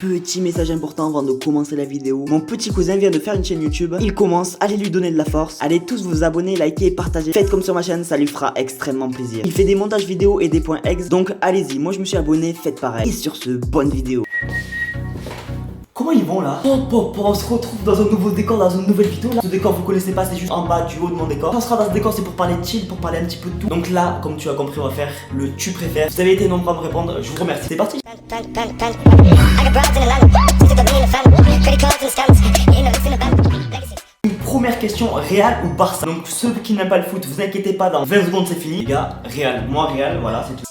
Petit message important avant de commencer la vidéo. Mon petit cousin vient de faire une chaîne YouTube. Il commence, allez lui donner de la force. Allez tous vous abonner, liker et partager. Faites comme sur ma chaîne, ça lui fera extrêmement plaisir. Il fait des montages vidéo et des points ex. Donc allez-y, moi je me suis abonné, faites pareil. Et sur ce, bonne vidéo. Comment ils vont là? On se retrouve dans un nouveau décor, dans une nouvelle vidéo là. Ce décor vous connaissez pas, c'est juste en bas du haut de mon décor. Quand on sera dans ce décor, c'est pour parler de chill, pour parler un petit peu de tout. Donc là, comme tu as compris, on va faire le tu préfères. Vous avez été nombreux à me répondre, je vous remercie. C'est parti. Une première question, Real ou Barça? Donc ceux qui n'aiment pas le foot, vous inquiétez pas, dans 20 secondes c'est fini. Les gars, Real, moi Real, voilà, c'est tout.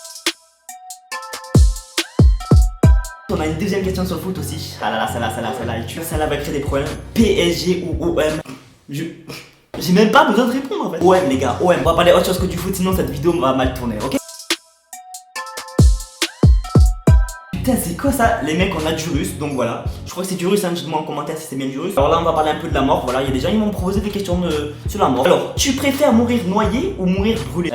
On a une deuxième question sur le foot aussi. Ah là là, celle-là va créer des problèmes. PSG ou OM? J'ai même pas besoin de répondre en fait. OM les gars, OM. On va parler autre chose que du foot, sinon cette vidéo va mal tourner, ok? Putain, c'est quoi ça? Les mecs, on a du russe, donc voilà. Je crois que c'est du russe, hein, dites-moi en commentaire si c'est bien du russe. Alors là, on va parler un peu de la mort, voilà. Il y a des gens qui m'ont proposé des questions sur la mort. Alors, tu préfères mourir noyé ou mourir brûlé?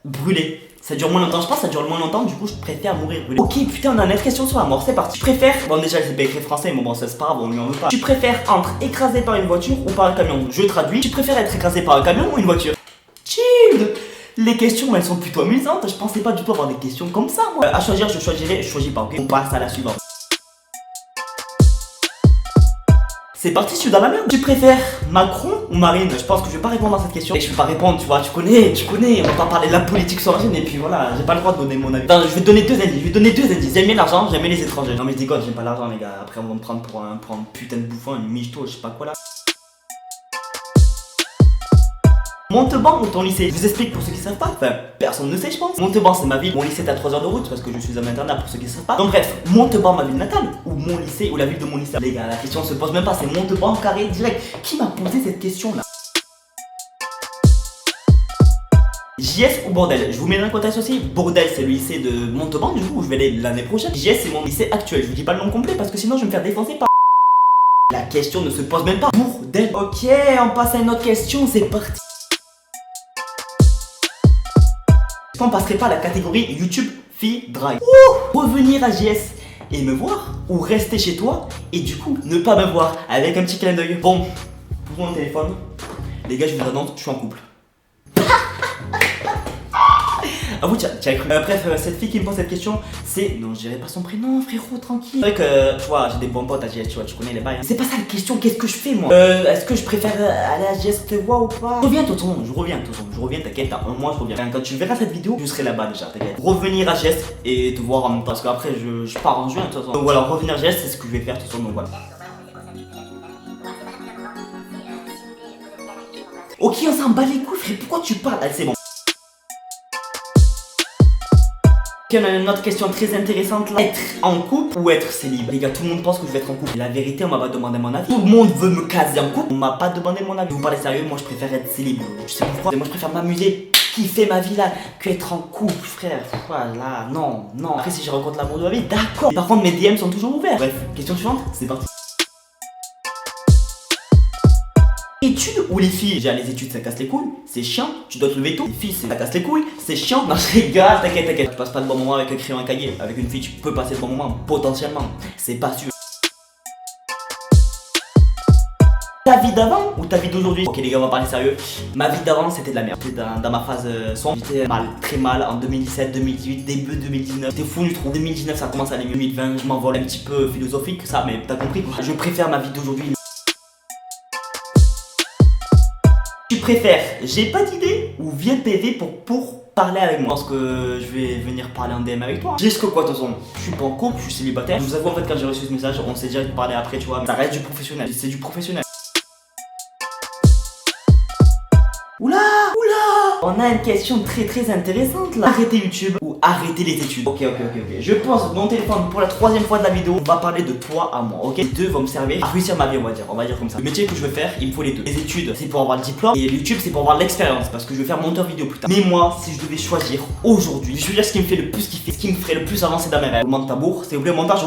Brûlé. Ça dure moins longtemps, je pense que ça dure moins longtemps, du coup je préfère mourir brûlé. Ok, putain, on a une autre question sur la mort, c'est parti. Tu préfères, bon déjà c'est pas écrit français, mais bon ça c'est pas grave, on lui en veut pas. Tu préfères entre écrasé par une voiture ou par un camion? Je traduis, tu préfères être écrasé par un camion ou une voiture? Chill. Les questions elles sont plutôt amusantes, je pensais pas du tout avoir des questions comme ça moi. À choisir, je choisirais, je choisis pas, ok? On passe à la suivante. C'est parti, je suis dans la merde. Tu préfères Macron ou Marine? Je pense que je vais pas répondre à cette question. Et je vais pas répondre, tu vois, tu connais, on va pas parler de la politique sur la chaîne et puis voilà, j'ai pas le droit de donner mon avis. Attends, je vais te donner deux indices, J'aime bien l'argent, j'aime bien les étrangers. Non mais je déconne, j'aime pas l'argent les gars, après on va me prendre pour un putain de bouffon, une michto, je sais pas quoi là. Montauban ou ton lycée? Je vous explique pour ceux qui savent pas, enfin personne ne sait je pense. Montauban c'est ma ville, mon lycée est à 3 heures de route parce que je suis à internat pour ceux qui savent pas. Donc bref, Montauban ma ville natale ou mon lycée ou la ville de mon lycée? Les gars la question se pose même pas, c'est Montauban carré direct. Qui m'a posé cette question là? JS ou Bordel? Je vous mets dans le contexte aussi. Bordel c'est le lycée de Montauban du coup où je vais aller l'année prochaine. JS c'est mon lycée actuel, je vous dis pas le nom complet parce que sinon je vais me faire défoncer par... La question ne se pose même pas. Bordel. Ok, on passe à une autre question, c'est parti. On passerait pas à la catégorie YouTube Fille Drive. Revenir à JS et me voir ou rester chez toi et du coup ne pas me voir avec un petit clin d'œil. Bon, pour mon téléphone, les gars je vous annonce, je suis en couple. Ah vous, t'as cru. Bref, cette fille qui me pose cette question, c'est... Non, je dirais pas son prénom, frérot, tranquille. C'est vrai que, tu vois, j'ai des bons potes à JS, tu vois, tu connais les bails. C'est pas ça la question, qu'est-ce que je fais, moi? Est-ce que je préfère aller à JS te voir ou pas? Je reviens, t'inquiète, dans un mois, je reviens. Quand tu verras cette vidéo, je serai là-bas déjà, t'inquiète. Revenir à JS et te voir en même temps, parce qu'après, je pars en juin, de toute façon. Donc voilà, revenir à JS, c'est ce que je vais faire, de toute façon, donc voilà. Ok, on s'en bat les couilles, frère, pourquoi tu parles? Allez, c'est bon. Ok, on a une autre question très intéressante là. Être en couple ou être célib? Les gars, tout le monde pense que je vais être en couple. La vérité, on m'a pas demandé mon avis. Tout le monde veut me caser en couple. On m'a pas demandé mon avis. Vous parlez sérieux, moi je préfère être célib. Je sais pourquoi. Moi je préfère m'amuser, kiffer ma vie là, que être en couple, frère. Voilà, non. Après, si je rencontre l'amour de ma vie, d'accord. Par contre, mes DM sont toujours ouverts. Bref, question suivante, c'est parti. Études ou les filles? Déjà les études ça casse les couilles, c'est chiant, tu dois te lever tôt. Les filles ça casse les couilles, c'est chiant. Non je rigole, t'inquiète. Tu passes pas le bon moment avec un crayon et un cahier. Avec une fille tu peux passer le bon moment, potentiellement. C'est pas sûr. Ta vie d'avant ou ta vie d'aujourd'hui? Ok les gars on va parler sérieux. Ma vie d'avant c'était de la merde. J'étais dans ma phase sombre. J'étais mal, très mal en 2017, 2018, début 2019. J'étais fou du trou. 2019 ça commence à aller mieux. 2020 je m'envole un petit peu philosophique ça mais t'as compris. Je préfère ma vie d'aujourd'hui. Tu préfères j'ai pas d'idée ou viens PV pour parler avec moi? Je pense que je vais venir parler en DM avec toi. Jusque quoi de toute façon? Je suis pas en couple, je suis célibataire. Je vous avoue en fait quand j'ai reçu ce message, on s'est direct parlé après tu vois. Ça reste du professionnel, c'est du professionnel. Oula! On a une question très intéressante là. Arrêter YouTube ou arrêter les études? Ok. Je pense mon téléphone pour la troisième fois de la vidéo. On va parler de toi à moi, ok? Les deux vont me servir à réussir ma vie, on va dire comme ça. Le métier que je veux faire, il me faut les deux. Les études, c'est pour avoir le diplôme. Et YouTube, c'est pour avoir l'expérience. Parce que je vais faire monteur vidéo plus tard. Mais moi, si je devais choisir aujourd'hui, je veux dire ce qui me fait le plus kiffer, ce qui me ferait le plus avancer dans mes rêves. Le monte tabour, c'est oublié le montage.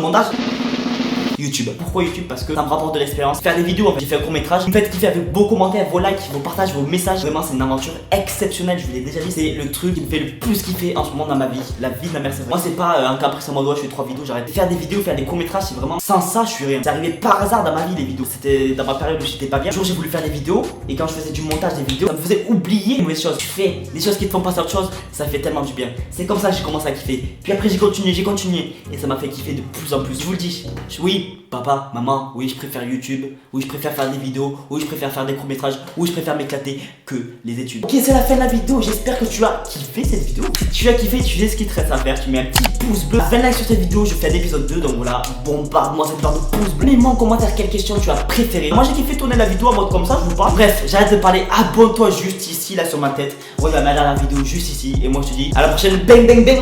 YouTube. Pourquoi YouTube? Parce que ça me rapporte de l'expérience. Faire des vidéos, en fait, j'ai fait un court métrage. Vous me faites kiffer avec vos commentaires, vos likes, vos partages, vos messages. Vraiment, c'est une aventure exceptionnelle. Je vous l'ai déjà dit, c'est le truc qui me fait le plus kiffer en ce moment dans ma vie. La vie de ma mère, c'est vrai. Moi, c'est pas un caprice en mode ouais, je fais 3 vidéos, j'arrête. Faire des vidéos, faire des courts métrages, c'est vraiment sans ça, je suis rien. C'est arrivé par hasard dans ma vie, les vidéos. C'était dans ma période où j'étais pas bien. Un jour, j'ai voulu faire des vidéos et quand je faisais du montage des vidéos, ça me faisait oublier les mauvaises choses. Tu fais des choses qui te font passer à autre chose, ça fait tellement du bien. C'est comme ça que j'ai commencé à kiffer. Puis après, j'ai continué et ça m'a fait kiffer de plus en plus. Je vous le dis, oui, papa, maman, oui, je préfère YouTube, oui, je préfère faire des vidéos, oui, je préfère faire des courts-métrages, oui, je préfère m'éclater que les études. Ok, c'est la fin de la vidéo. J'espère que tu as kiffé cette vidéo. Si tu as kiffé, tu sais ce qu'il te reste à faire. Tu mets un petit pouce bleu, 20 likes sur cette vidéo. Je fais un épisode 2, donc voilà, bombarde-moi cette barre de pouce bleu. Mets-moi en commentaire quelle question tu as préférée. Moi, j'ai kiffé tourner la vidéo en mode comme ça, je vous parle. Bref, j'arrête de parler. Abonne-toi juste ici, là, sur ma tête. Regarde la dernière vidéo juste ici. Et moi, je te dis à la prochaine. Bang, bang, bang.